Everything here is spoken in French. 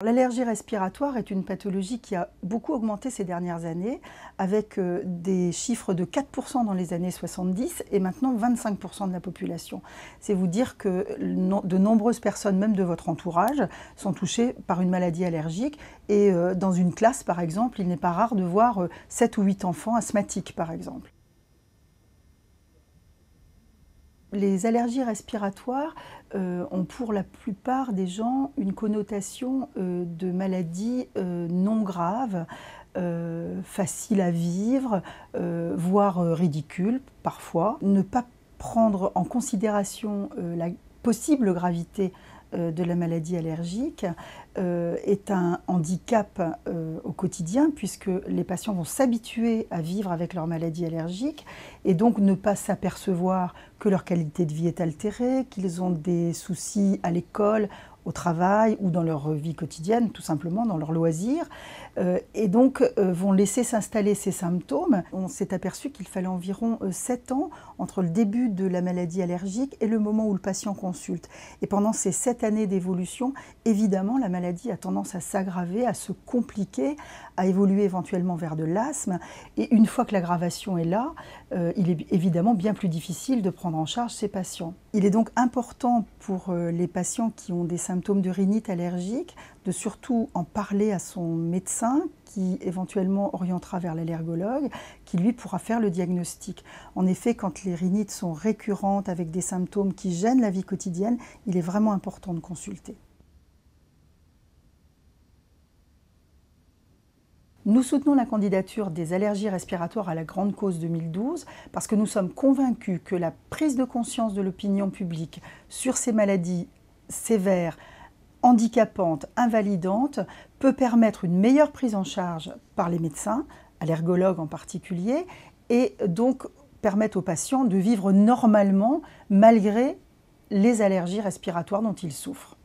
L'allergie respiratoire est une pathologie qui a beaucoup augmenté ces dernières années, avec des chiffres de 4% dans les années 70 et maintenant 25% de la population. C'est vous dire que de nombreuses personnes, même de votre entourage, sont touchées par une maladie allergique. Et dans une classe, par exemple, il n'est pas rare de voir 7 ou 8 enfants asthmatiques, par exemple. Les allergies respiratoires ont pour la plupart des gens une connotation de maladie non grave, facile à vivre, voire ridicule parfois. Ne pas prendre en considération la possible gravité de la maladie allergique est un handicap au quotidien, puisque les patients vont s'habituer à vivre avec leur maladie allergique et donc ne pas s'apercevoir que leur qualité de vie est altérée, qu'ils ont des soucis à l'école, au travail ou dans leur vie quotidienne, tout simplement dans leurs loisirs, et donc vont laisser s'installer ces symptômes. On s'est aperçu qu'il fallait environ 7 ans entre le début de la maladie allergique et le moment où le patient consulte. Et pendant ces 7 années d'évolution, évidemment, la maladie a tendance à s'aggraver, à se compliquer, à évoluer éventuellement vers de l'asthme. Et une fois que l'aggravation est là, il est évidemment bien plus difficile de prendre en charge ces patients. Il est donc important pour les patients qui ont des symptômes de rhinite allergique de surtout en parler à son médecin qui éventuellement orientera vers l'allergologue qui lui pourra faire le diagnostic. En effet, quand les rhinites sont récurrentes avec des symptômes qui gênent la vie quotidienne, il est vraiment important de consulter. Nous soutenons la candidature des allergies respiratoires à la Grande Cause 2012 parce que nous sommes convaincus que la prise de conscience de l'opinion publique sur ces maladies sévères, handicapantes, invalidantes, peut permettre une meilleure prise en charge par les médecins, allergologues en particulier, et donc permettre aux patients de vivre normalement malgré les allergies respiratoires dont ils souffrent.